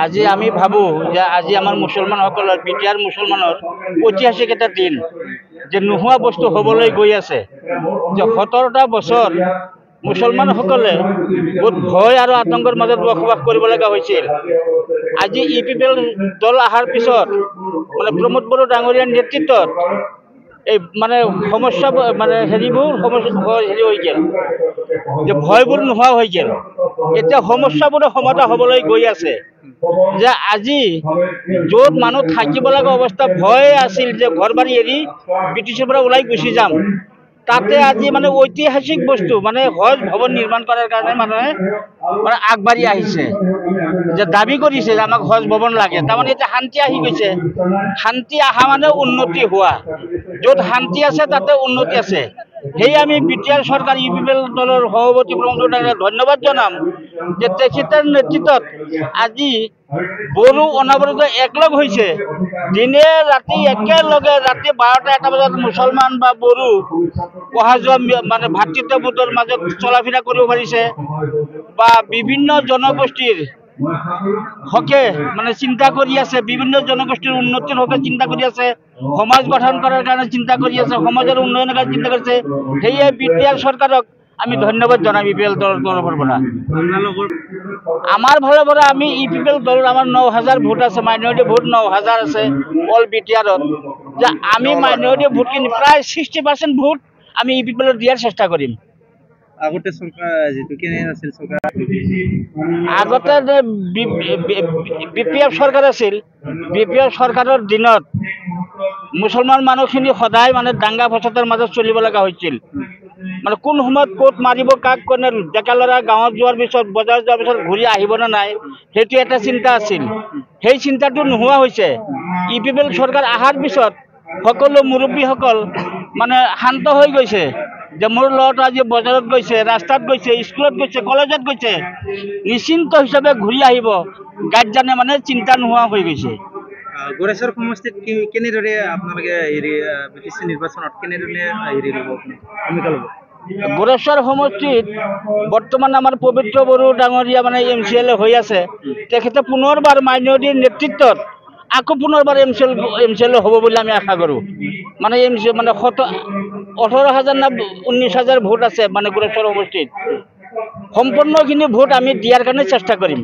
আজি আমি ভাবো যে আজি আমাৰ মুছলমানসকলৰ বিটিআৰ মুছলমানৰ ঐতিহাসিক এটা দিন যে নোহোৱা বস্তু হ'বলৈ গৈ আছে। যে 17টা বছৰ মুছলমানসকলে বহুত ভয় আৰু আতংকৰ মাজত বসবাস কৰিব লগা হৈছিল। আজি ইপিপিএল দল অহাৰ পিছত মানে প্ৰমোদ বড়ো ডাঙৰীয়াৰ নেতৃত্বত এই মানে সমস্যা মানে হেৰিবোৰ হেৰি হৈ গ'ল, যে ভয়বোৰ নোহোৱা হৈ গ'ল। এতিয়া সমস্যাবোৰ সমাধা হ'বলৈ গৈ আছে। যে আজি য'ত মানুহ থাকিব লগা অৱস্থা ভয় আছিল যে ঘৰ বাৰী এৰি ব্ৰিটিছৰ পৰা ওলাই গুচি যাম, তাতে আজি মানে ঐতিহাসিক বস্তু মানে হজ ভৱন নিৰ্মাণ কৰাৰ কাৰণে মানুহে মানে আগবাঢ়ি আহিছে, যে দাবী কৰিছে যে আমাক হজ ভৱন লাগে। তাৰমানে এতিয়া শান্তি আহি গৈছে। শান্তি অহা মানে উন্নতি হোৱা, য'ত শান্তি আছে তাতে উন্নতি আছে। সেয়ে আমি বিটিআৰ চৰকাৰ ইপিপিএল দলৰ সভাপতি প্ৰমোদ ডাঙৰীয়াক ধন্যবাদ জনাম যে তেখেতৰ নেতৃত্বত আজি বড়ো অনবৰত একলগ হৈছে। দিনে ৰাতি একেলগে ৰাতি 12টা 1টা বজাত মুছলমান বা বড়ো অহা যোৱা মানে ভাতৃত্ববোধৰ মাজত চলা ফিৰা কৰিব পাৰিছে, বা বিভিন্ন জনগোষ্ঠীৰ হকে মানে চিন্তা কৰি আছে, বিভিন্ন জনগোষ্ঠীৰ উন্নতিৰ হকে চিন্তা কৰি আছে, সমাজ গঠন কৰাৰ কাৰণে চিন্তা কৰি আছে, সমাজৰ উন্নয়নৰ কাৰণে চিন্তা কৰিছে। সেয়ে বিটিআৰ চৰকাৰক আমি ধন্যবাদ জনাম ইপিপিএল দলৰ তৰফৰ পৰা। আমাৰ ফালৰ পৰা আমি ইপিপিএল দলৰ আমাৰ 9,000 ভোট আছে, মাইনৰিটি ভোট 9,000 আছে অল বিটিআৰত। যে আমি মাইনৰিটি ভোটখিনি প্ৰায় 60% ভোট আমি ইপিপিএলত দিয়াৰ চেষ্টা কৰিম। আগতে চৰকাৰ যেটো কেনে আছিল চৰকাৰ, আগতে বিপিএফ চৰকাৰ আছিল। বিপিএফ চৰকাৰৰ দিনত মুছলমান মানুহখিনি সদায় মানে দাঙ্গা ফচাতৰ মাজত চলিব লগা হৈছিল। মানে কোন সময়ত ক'ত মাৰিব, কাক কোনে, ডেকা ল'ৰা গাঁৱত যোৱাৰ পিছত বজাৰ যোৱাৰ পিছত ঘূৰি আহিব নে নাই, সেইটো এটা চিন্তা আছিল। সেই চিন্তাটো নোহোৱা হৈছে। ইপিপিএল চৰকাৰ অহাৰ পিছত সকলো মুৰব্বীসকল মানে শান্ত হৈ গৈছে, যে মোৰ ল'ৰাটো আজি বজাৰত গৈছে, ৰাস্তাত গৈছে, স্কুলত গৈছে, কলেজত গৈছে, নিশ্চিন্ত হিচাপে ঘূৰি আহিব, গাৰ্জেনে মানে চিন্তা নোহোৱা হৈ গৈছে। গোৰেশ্বৰ সমষ্টিত কেনেদৰে আপোনালোকে বিটিচি নিৰ্বাচনত কেনেদৰে ভূমিকা ল'ব? গোৰেশ্বৰ সমষ্টিত বৰ্তমান আমাৰ পবিত্ৰ বড়ো ডাঙৰীয়া মানে MCLA হৈ আছে। তেখেতে পুনৰবাৰ মাইনৰিটিৰ নেতৃত্বত আকৌ পুনৰবাৰ MCLA হ'ব বুলি আমি আশা কৰোঁ। মানে মানে 18,000 না 19,000 ভোট আছে মানে গোৰেশ্বৰ সমষ্টিত। সম্পূৰ্ণখিনি ভোট আমি দিয়াৰ কাৰণে চেষ্টা কৰিম।